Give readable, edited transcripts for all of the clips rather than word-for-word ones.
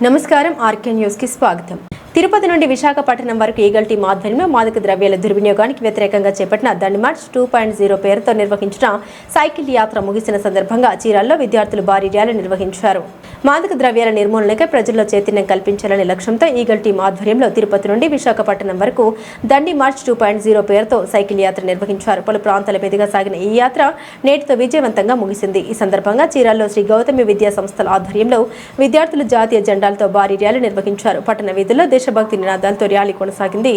నమస్కారం RK news కి స్వాగతం. తిరుపతి నుండి విశాఖపట్నం వరకు ఈగల్ టీం ఆధ్వర్యంలో మాదక ద్రవ్యాల దుర్వినియోగానికి వ్యతిరేకంగా చేపట్టిన దండి మార్చ్ 2.0 పేరుతో నిర్వహించిన సైకిల్ యాత్ర ముగిసిన సందర్భంగా చీరాల్లో విద్యార్థులు భారీ ర్యాలీ నిర్వహించారు. మాదక ద్రవ్యాల నిర్మూలనకై ప్రజల్లో చైతన్యం కల్పించాలనే లక్ష్యంతో ఈగల్ టీం ఆధ్వర్యంలో తిరుపతి నుండి విశాఖపట్నం వరకు దండి మార్చ్ 2.0 పేరుతో సైకిల్ యాత్ర నిర్వహించారు. పలు ప్రాంతాల మీదుగా సాగిన ఈ యాత్ర నేటితో విజయవంతంగా ముగిసింది. ఈ సందర్భంగా చీరాల్లో శ్రీ గౌతమి విద్యా సంస్థల ఆధ్వర్యంలో విద్యార్థులు జాతీయ జెండాలతో భారీ ర్యాలీ నిర్వహించారు. పట్టణ వీధుల్లో దేశభక్తి నినాదాలతో ర్యాలీ కొనసాగింది.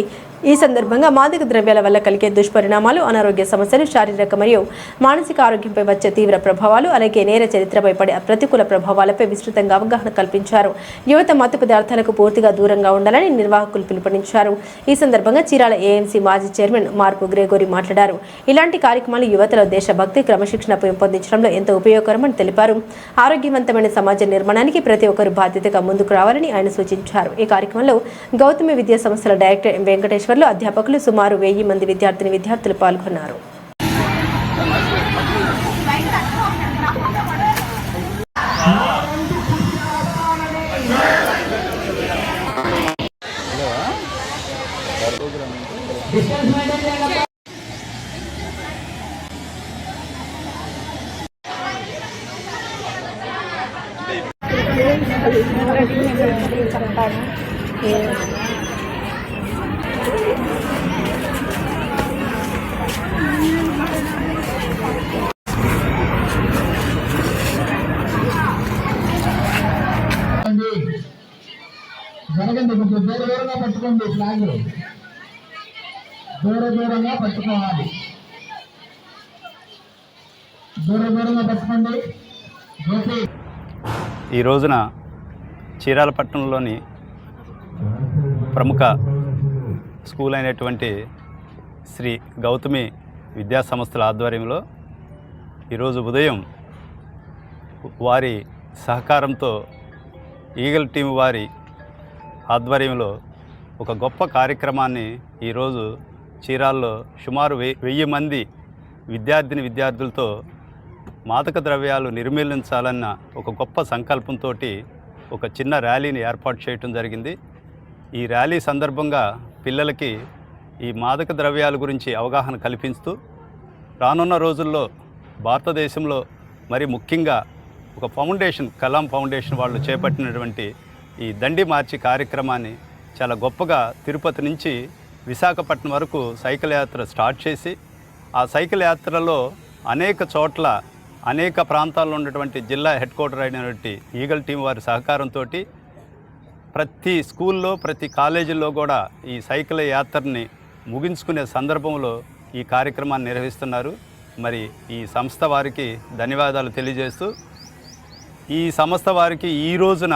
ఈ సందర్భంగా మాదక ద్రవ్యాల వల్ల కలిగే దుష్పరిణామాలు, అనారోగ్య సమస్యలు, శారీరక మరియు మానసిక ఆరోగ్యంపై వచ్చే తీవ్ర ప్రభావాలు, అలాగే నేర చరిత్రపై పడే ప్రతికూల ప్రభావాలపై విస్తృతంగా అవగాహన కల్పించారు. యువత మత్తు పదార్థాలకు పూర్తిగా దూరంగా ఉండాలని నిర్వాహకులు పిలుపునిచ్చారు. ఈ సందర్భంగా చీరాల ఏఎంసీ మాజీ చైర్మన్ మార్కు గ్రేగోరి మాట్లాడారు. ఇలాంటి కార్యక్రమాలు యువతలో దేశభక్తి, క్రమశిక్షణ పెంపొందించడంలో ఎంతో ఉపయోగకరమని తెలిపారు. ఆరోగ్యవంతమైన సమాజ నిర్మాణానికి ప్రతి ఒక్కరు బాధ్యతగా ముందుకు రావాలని ఆయన సూచించారు. ఈ కార్యక్రమంలో గౌతమి విద్యా సంస్థల డైరెక్టర్ ఎం వెంకటేశ్వర్లు, అధ్యాపకులు సుమారు 1000 మంది విద్యార్థులు పాల్గొన్నారు. జరగండి, కొంచెం దూరంగా పట్టుకోండి. ఫ్లాగ్ దూరంగా పట్టుకోవాలి. దూరంగా పట్టుకోండి. ఈ రోజున చీరాల పట్టణంలోని ప్రముఖ స్కూల్ అయినటువంటి శ్రీ గౌతమి విద్యా సంస్థల ఆధ్వర్యంలో ఈరోజు ఉదయం వారి సహకారంతో ఈగల్ టీం వారి ఆధ్వర్యంలో ఒక గొప్ప కార్యక్రమాన్ని ఈరోజు చీరాల్లో సుమారు 1000 మంది విద్యార్థులతో మాదక ద్రవ్యాలు నిర్మూలించాలన్న ఒక గొప్ప సంకల్పంతో ఒక చిన్న ర్యాలీని ఏర్పాటు చేయటం జరిగింది. ఈ ర్యాలీ సందర్భంగా పిల్లలకి ఈ మాదక ద్రవ్యాల గురించి అవగాహన కల్పిస్తూ రానున్న రోజుల్లో భారతదేశంలో మరి ముఖ్యంగా ఒక ఫౌండేషన్, కలాం ఫౌండేషన్ వాళ్ళు చేపట్టినటువంటి ఈ దండి మార్చి కార్యక్రమాన్ని చాలా గొప్పగా తిరుపతి నుంచి విశాఖపట్నం వరకు సైకిల్ యాత్ర స్టార్ట్ చేసి, ఆ సైకిల్ యాత్రలో అనేక చోట్ల అనేక ప్రాంతాల్లో ఉన్నటువంటి జిల్లా హెడ్ క్వార్టర్ అయినటువంటి ఈగల్ టీం వారి సహకారంతో ప్రతి స్కూల్లో, ప్రతి కాలేజీల్లో కూడా ఈ సైకిల్ యాత్రని ముగించుకునే సందర్భంలో ఈ కార్యక్రమాన్ని నిర్వహిస్తున్నారు. మరి ఈ సంస్థ వారికి ధన్యవాదాలు తెలియజేస్తూ, ఈ సంస్థ వారికి ఈ రోజున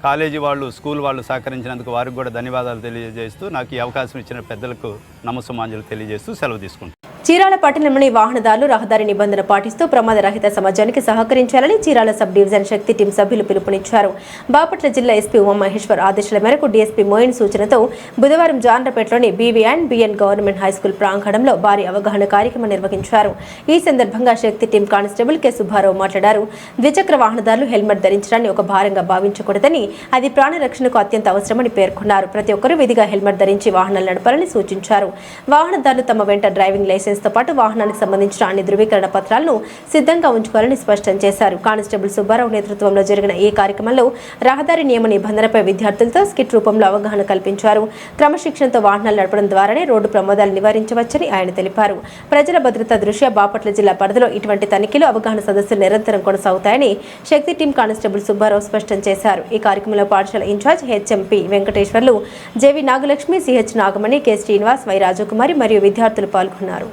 కాలేజీ వాళ్ళు, స్కూల్ వాళ్ళు సహకరించినందుకు వారికి కూడా ధన్యవాదాలు తెలియజేస్తూ, నాకు ఈ అవకాశం ఇచ్చిన పెద్దలకు నమస్సుమాంజలు తెలియజేస్తూ సెలవు తీసుకుంటాను. చీరాల పట్టణంలోని వాహనదారులు రహదారి నిబంధన పాటిస్తూ ప్రమాద రహిత సమాజానికి సహకరించాలని చీరాల సబ్ డివిజన్ శక్తి టీం సభ్యులు పిలుపునిచ్చారు. బాపట్ల జిల్లా ఎస్పీ ఉమామహేశ్వర్ ఆదేశాల మేరకు డీఎస్పీ మోయిన్ సూచనతో బుధవారం జాండ్రపేటలోని బీవీఎన్ గవర్నమెంట్ హైస్కూల్ ప్రాంగణంలో భారీ అవగాహన కార్యక్రమం నిర్వహించారు. ఈ సందర్భంగా శక్తి టీం కానిస్టేబుల్ కె సుబ్బారావు మాట్లాడారు. ద్విచక్ర వాహనదారులు హెల్మెట్ ధరించడాన్ని ఒక భారంగా భావించకూడదని, అది ప్రాణ రక్షణకు అత్యంత అవసరమని పేర్కొన్నారు. ప్రతి ఒక్కరూ విధిగా హెల్మెట్ ధరించి వాహనాలు నడపాలని సూచించారు. వాహనదారులు తమ వెంట డ్రైవింగ్ లైసెన్స్ తో పాటు వాహనానికి సంబంధించిన అన్ని ధృవీకరణ పత్రాలను సిద్ధంగా ఉంచుకోవాలని స్పష్టం చేశారు. కానిస్టేబుల్ సుబ్బారావు నేతృత్వంలో జరిగిన ఈ కార్యక్రమంలో రహదారి నియమ నిబంధనపై విద్యార్థులతో స్కిట్ రూపంలో అవగాహన కల్పించారు. క్రమశిక్షణతో వాహనాలు నడపడం ద్వారానే రోడ్డు ప్రమాదాలు నివారించవచ్చని ఆయన తెలిపారు. ప్రజల భద్రత దృష్ట్యా బాపట్ల జిల్లా పరిధిలో ఇటువంటి తనిఖీలు, అవగాహన సదస్సులు నిరంతరం కొనసాగుతాయని శక్తి టీం కానిస్టేబుల్ సుబ్బారావు స్పష్టం చేశారు. ఈ కార్యక్రమంలో పాఠశాల incharge HM P Venkateswarlu, JV Nagalakshmi, CH Nagamani, K Srinivas, Y Rajakumari మరియు విద్యార్థులు పాల్గొన్నారు.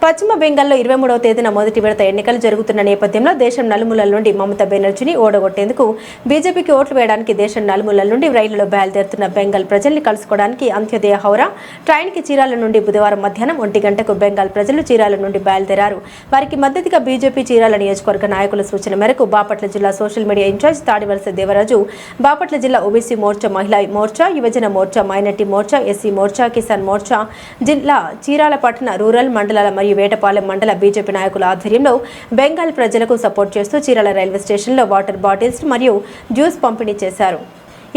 పశ్చిమ బెంగాల్లో 23వ తేదీన మొదటి విడత ఎన్నికలు జరుగుతున్న నేపథ్యంలో దేశం నలుమూలల నుండి మమతా బెనర్జీని ఓడగొట్టేందుకు బీజేపీకి ఓట్లు వేయడానికి దేశం నలుమూలల నుండి రైళ్లలో బయలుదేరుతున్న బెంగాల్ ప్రజల్ని కలుసుకోవడానికి అంత్యోదయ హౌరా ట్రైన్కి చీరాల నుండి బుధవారం మధ్యాహ్నం 1 గంటకు బెంగాల్ ప్రజలు చీరాల నుండి బయలుదేరారు. వారికి మద్దతుగా బీజేపీ చీరాల నియోజకవర్గ నాయకుల సూచన మేరకు బాపట్ల జిల్లా social media incharge Tadivalasa Devaraju, Bapatla జిల్లా OBC Morcha, Mahila Morcha, Yuvajana Morcha, minority Morcha, SC Morcha, Kisan Morcha, జిల్లా చీరాల పట్టణ, రూరల్ మండలాల మరియు వేటపాలెం మండల బీజేపీ నాయకుల ఆధ్వర్యంలో బెంగాల్ ప్రజలకు సపోర్ట్ చేస్తూ చీరాల రైల్వే స్టేషన్లో వాటర్ బాటిల్స్ మరియు జ్యూస్ పంపిణీ చేశారు.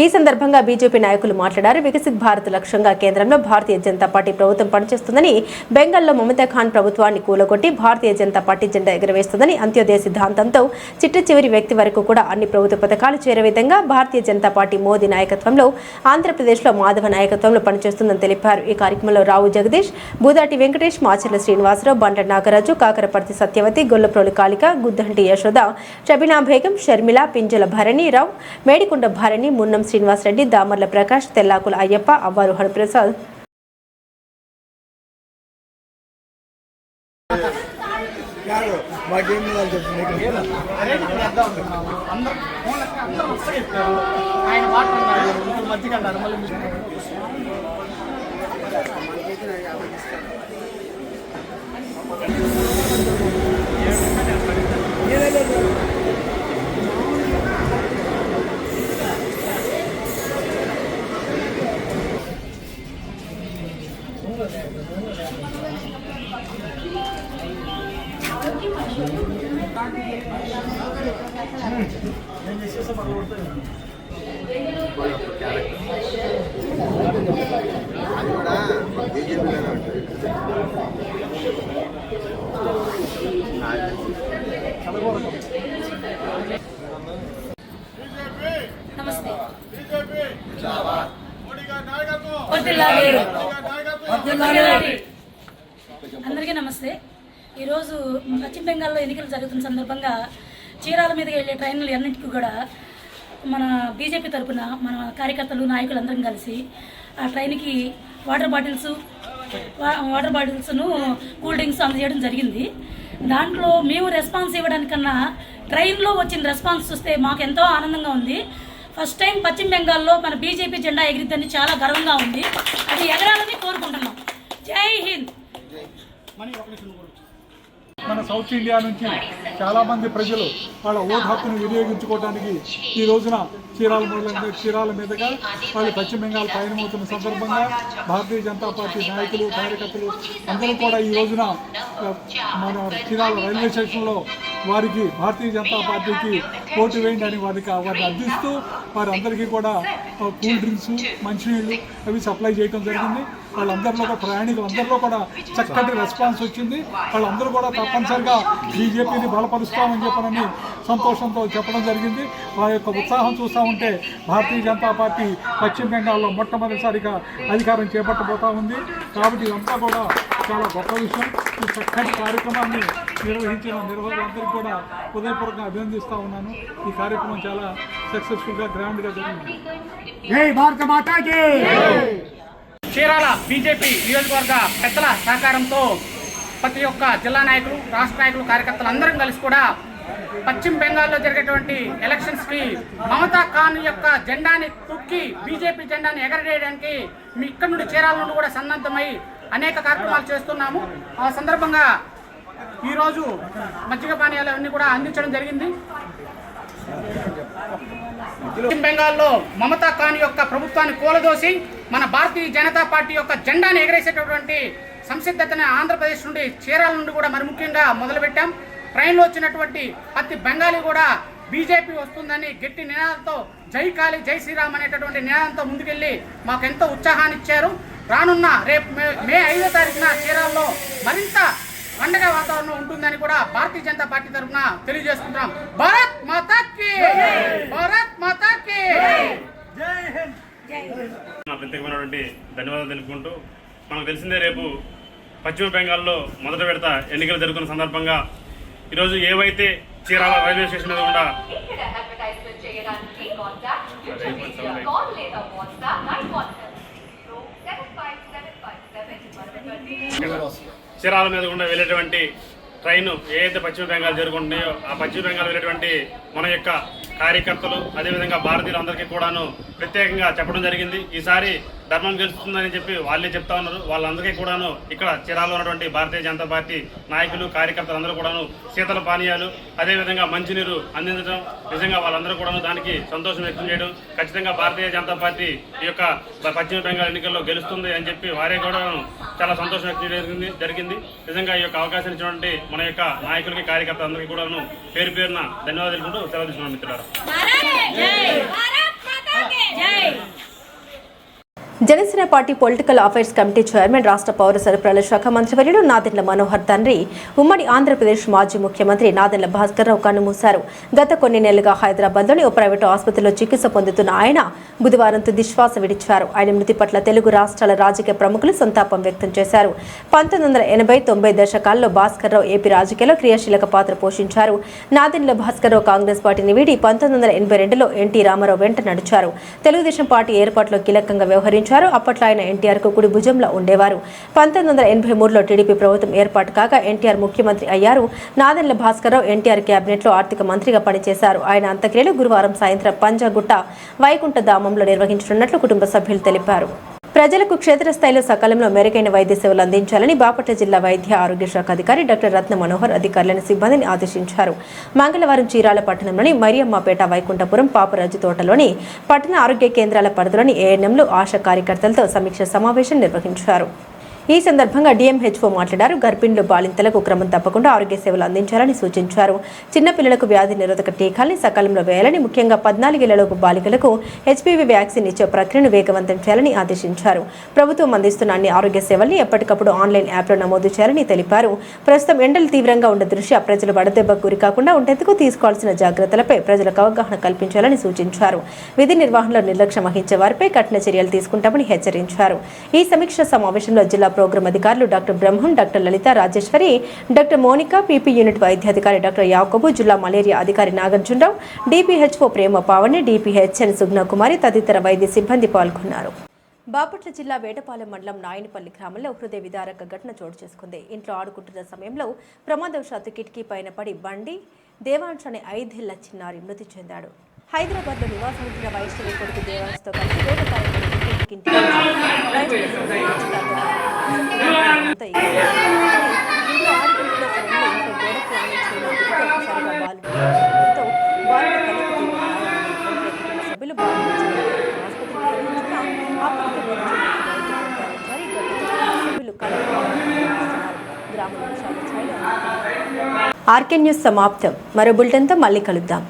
ఈ సందర్భంగా బీజేపీ నాయకులు మాట్లాడారు. వికసిత్ భారత్ లక్ష్యంగా కేంద్రంలో భారతీయ జనతా పార్టీ ప్రభుత్వం పనిచేస్తుందని, బెంగాల్లో మమతా ఖాన్ ప్రభుత్వాన్ని కూలగొట్టి భారతీయ జనతా పార్టీ జెండా ఎగురవేస్తుందని, అంత్యోదయ సిద్ధాంతంతో చిట్ట చివరి వ్యక్తి వరకు కూడా అన్ని ప్రభుత్వ పథకాలు చేరే విధంగా భారతీయ జనతా పార్టీ మోదీ నాయకత్వంలో, ఆంధ్రప్రదేశ్లో మాధవ నాయకత్వంలో పనిచేస్తుందని తెలిపారు. ఈ కార్యక్రమంలో రావు జగదీష్, బూదాటి వెంకటేష్, మాచర్ల శ్రీనివాసరావు, బండ్ల నాగరాజు, కాకరపర్తి సత్యవతి, గొల్లప్రోలు కాళిక, గుద్దంటి యశోద, షబీనా బేగం, షర్మిల, పింజల భరణిరావు, మేడికొండ భరణి, మున్నం శ్రీనివాసరెడ్డి, దామర్ల ప్రకాష్, తెల్లాకుల అయ్యప్ప, అవ్వారు హరిప్రసాద్, నమస్తే. అందరికీ నమస్తే. ఈరోజు పశ్చిమ బెంగాల్లో ఎన్నికలు జరుగుతున్న సందర్భంగా చీరాల మీదకి వెళ్ళే ట్రైన్లు అన్నింటికీ కూడా మన బీజేపీ తరఫున మన కార్యకర్తలు, నాయకులు అందరం కలిసి ఆ ట్రైన్కి వాటర్ బాటిల్స్ను కూల్ డ్రింక్స్ అందజేయడం జరిగింది. దాంట్లో మేము రెస్పాన్స్ ఇవ్వడానికన్నా ట్రైన్లో వచ్చిన రెస్పాన్స్ చూస్తే మాకు ఎంతో ఆనందంగా ఉంది. ఫస్ట్ టైం పశ్చిమ బెంగాల్లో మన బీజేపీ జెండా ఎగిరిద్దని చాలా గర్వంగా ఉంది. అది ఎగరాలని కోరుకుంటున్నాం. జై హింద్. మన సౌత్ ఇండియా నుంచి చాలామంది ప్రజలు వాళ్ళ ఓటు హక్కును వినియోగించుకోవడానికి ఈ రోజున చీరాల మీదుగా వాళ్ళు పశ్చిమ బెంగాల్ పయనమవుతున్న సందర్భంగా భారతీయ జనతా పార్టీ నాయకులు, కార్యకర్తలు అందరూ కూడా ఈ రోజున మన చీరాల రైల్వే స్టేషన్లో వారికి భారతీయ జనతా పార్టీకి ఓటు వేయండి అని వారిని అందిస్తూ వారందరికీ కూడా కూల్ డ్రింక్స్, మంచినీళ్ళు అవి సప్లై చేయడం జరిగింది. వాళ్ళందరిలో కూడా ప్రయాణికులందరిలో కూడా చక్కటి రెస్పాన్స్ వచ్చింది. వాళ్ళందరూ కూడా తప్పనిసరిగా బీజేపీని బలపరుస్తామని చెప్పనని సంతోషంతో చెప్పడం జరిగింది. వారి యొక్క ఉత్సాహం చూస్తూ ఉంటే భారతీయ జనతా పార్టీ పశ్చిమ బెంగాల్లో మొట్టమొదటిసారిగా అధికారం చేపట్టబోతూ ఉంది. కాబట్టి ఇదంతా కూడా చాలా గొప్ప విషయం. ఈ చక్కటి కార్యక్రమాన్ని నిర్వహించిన నిర్వాహకులందరికీ కూడా హృదయపూర్వకంగా అభినందిస్తూ ఉన్నాను. ఈ కార్యక్రమం చాలా సక్సెస్ఫుల్గా, గ్రాండ్గా జరిగింది. జై భారత మాతాకి. చీరాల బీజేపీ నియోజకవర్గ పెద్దల సహకారంతో ప్రతి ఒక్క జిల్లా నాయకులు, రాష్ట్ర నాయకులు, కార్యకర్తలు అందరం కలిసి కూడా పశ్చిమ బెంగాల్లో జరిగేటువంటి ఎలక్షన్స్కి మమతా ఖాన్ యొక్క జెండాని తొక్కి బీజేపీ జెండాని ఎగరవేయడానికి మీ ఇక్కడ నుండి చీరాల నుండి కూడా సన్నద్ధమై అనేక కార్యక్రమాలు చేస్తున్నాము. ఆ సందర్భంగా ఈరోజు మజ్జిగ పానీయాలు అన్నీ కూడా అందించడం జరిగింది. పశ్చిమ బెంగాల్లో మమతా ఖాన్ యొక్క ప్రభుత్వాన్ని కూలదోసి మన భారతీయ జనతా పార్టీ యొక్క జెండాను ఎగరేసేటటువంటి సంసిద్ధతని ఆంధ్రప్రదేశ్ నుండి, చీరాల నుండి కూడా మరి ముఖ్యంగా మొదలుపెట్టాం. ట్రైన్లో వచ్చినటువంటి ప్రతి బెంగాలీ కూడా బీజేపీ వస్తుందని గట్టి నినాదంతో జై కాళీ, జై శ్రీరామ్ అనేటటువంటి నినాదంతో ముందుకెళ్ళి మాకు ఎంతో ఉత్సాహాన్ని ఇచ్చారు. రానున్న రేపు మే 5వ తారీఖున చీరాల్లో మరింత పండగ వాతావరణం ఉంటుందని కూడా భారతీయ జనతా పార్టీ తరఫున తెలియజేస్తున్నాం. భారత్ మాతాకి, భారత్ మాతాకి జై హింద్. ప్రత్యేకమైనటువంటి ధన్యవాదాలు తెలుపుకుంటూ, మనకు తెలిసిందే రేపు పశ్చిమ బెంగాల్లో మొదటి విడత ఎన్నికలు జరుగుతున్న సందర్భంగా ఈరోజు ఏవైతే చీరాల రైల్వే స్టేషన్ మీద కూడా చీరాల మీద కూడా వెళ్ళేటువంటి ట్రైన్ ఏదైతే పశ్చిమ బెంగాల్ జరుగుతున్నాయో ఆ పశ్చిమ బెంగాల్ వెళ్ళేటువంటి మన యొక్క కార్యకర్తలు, అదేవిధంగా భారతీయులందరికీ కూడాను ప్రత్యేకంగా చెప్పడం జరిగింది. ఈసారి ధర్మం గెలుస్తుందని చెప్పి వాళ్ళే చెప్తా ఉన్నారు. వాళ్ళందరికీ కూడాను ఇక్కడ చీరాల్లో ఉన్నటువంటి భారతీయ జనతా పార్టీ నాయకులు, కార్యకర్తలు అందరూ కూడాను శీతల పానీయాలు, అదేవిధంగా మంచినీరు అందించడం, నిజంగా వాళ్ళందరూ కూడాను దానికి సంతోషం వ్యక్తం చేయడం, ఖచ్చితంగా భారతీయ జనతా పార్టీ ఈ యొక్క పశ్చిమ బెంగాల్ ఎన్నికల్లో గెలుస్తుంది అని చెప్పి వారే కూడా చాలా సంతోషం వ్యక్తం జరిగింది. నిజంగా ఈ యొక్క అవకాశం ఇచ్చినటువంటి మన యొక్క నాయకులకి, కార్యకర్తలందరికీ కూడాను పేరు పేరున ధన్యవాదాలు తెలుపుకుంటూ సెలవు తీసుకున్నాను మిత్రులారా. Janasena party political affairs committee chairman రాష్ట్ర పౌర సరఫరాల శాఖ మంత్రివర్యులు నాదెండ్ల మనోహర్ తండ్రి ఉమ్మడి ఆంధ్రప్రదేశ్ మాజీ ముఖ్యమంత్రి నాదెండ్ల భాస్కర్రావు కన్నుమూశారు. గత కొన్ని నెలలుగా హైదరాబాద్లోని ఓ ప్రైవేటు ఆసుపత్రిలో చికిత్స పొందుతున్న ఆయన బుధవారం తుదిశ్వాస విడిచారు. ఆయన మృతి పట్ల తెలుగు రాష్ట్రాల రాజకీయ ప్రముఖులు సంతాపం వ్యక్తం చేశారు. 1980-90 దశకాల్లో భాస్కర్రావు ఏపీ రాజకీయాల్లో క్రియాశీలక పాత్ర పోషించారు. నాదెండ్ల భాస్కర్రావు కాంగ్రెస్ పార్టీని వీడి 1982లో ఎన్టీ రామారావు వెంట నడిచారు. తెలుగుదేశం పార్టీ ఏర్పాటులో కీలకంగా వ్యవహరించారు. అప్పట్లో ఆయన ఎన్టీఆర్ కు కుడి భుజంలో ఉండేవారు. 1983లో టీడీపీ ప్రభుత్వం ఏర్పాటు కాగా ఎన్టీఆర్ ముఖ్యమంత్రి అయ్యారు. నాదెండ్ల భాస్కర్రావు ఎన్టీఆర్ కేబినెట్లో ఆర్థిక మంత్రిగా పనిచేశారు. ఆయన అంత్యక్రియలు గురువారం సాయంత్రం పంజాగుట్ట వైకుంఠ ధామంలో నిర్వహించనున్నట్లు కుటుంబ సభ్యులు తెలిపారు. ప్రజలకు క్షేత్రస్థాయిలో సకాలంలో మెరుగైన వైద్య సేవలు అందించాలని బాపట్ల జిల్లా వైద్య ఆరోగ్య శాఖ అధికారి డాక్టర్ రత్న మనోహర్ అధికారులను సిబ్బందిని ఆదేశించారు. మంగళవారం చీరాల పట్టణంలోని మరియమ్మపేట వైకుంఠపురం పాపరాజు తోటలోని పట్టణ ఆరోగ్య కేంద్రాల పరిధిలోని ఏఎన్ఎంలు ఆశా కార్యకర్తలతో సమీక్ష సమావేశం నిర్వహించారు. ఈ సందర్భంగా డిఎంహెచ్ఓ మాట్లాడారు. గర్భిణులు బాలింతలకు క్రమం తప్పకుండా ఆరోగ్య సేవలు అందించాలని సూచించారు. చిన్నపిల్లలకు వ్యాధి నిరోధక టీకాల్ని సకాలంలో వేయాలని, ముఖ్యంగా 14 ఏళ్లలోపు బాలికలకు హెచ్పివి వ్యాక్సిన్ ఇచ్చే ప్రక్రియను వేగవంతం చేయాలని ఆదేశించారు. ప్రభుత్వం అందిస్తున్న అన్ని ఆరోగ్య సేవల్ని ఎప్పటికప్పుడు ఆన్లైన్ యాప్లో నమోదు చేయాలని తెలిపారు. ప్రస్తుతం ఎండలు తీవ్రంగా ఉన్న దృష్ట్యా ప్రజలు వడదెబ్బకు గురికాకుండా ఉండేందుకు తీసుకోవాల్సిన జాగ్రత్తలపై ప్రజలకు అవగాహన కల్పించాలని సూచించారు. విధి నిర్వహణలో నిర్లక్ష్యం వహించే వారిపై కఠిన చర్యలు తీసుకుంటామని హెచ్చరించారు. ఈ సమీక్ష సమావేశంలో జిల్లా ప్రోగ్రాం అధికారులు doctor Brahmam, doctor Lalitha Rajeswari, doctor Monica, PP unit వైద్యాధికారి డాక్టర్ యాకోబు, జిల్లా మలేరియా అధికారి నాగార్జునరావు, డిపిహెచ్ఓ ప్రేమ పావని, డిపిహెచ్ఎన్ సుగ్నకుమారి తదితర వైద్య సిబ్బంది పాల్గొన్నారు. బాపట్ల జిల్లా వేటపాలెం మండలం నాయనపల్లి గ్రామంలో హృదయ విదారక ఘటన చోటు చేసుకుంది. ఇంట్లో ఆడుకుంటున్న సమయంలో ప్రమాదవశాత్తు కిటికీ పైన పడి బండి దేవాంశ్ అనే 5 ఏళ్ల చిన్నారి మృతి చెందాడు. హైదరాబాద్లో నివాసముంటున్న వైష్ణవి కొడుకు దేవాంశ్తో కలిసి వేటపాలెం ఆర్కే న్యూస్ సమాప్తం. మరో బులెటిన్తో మళ్ళీ కలుద్దాం.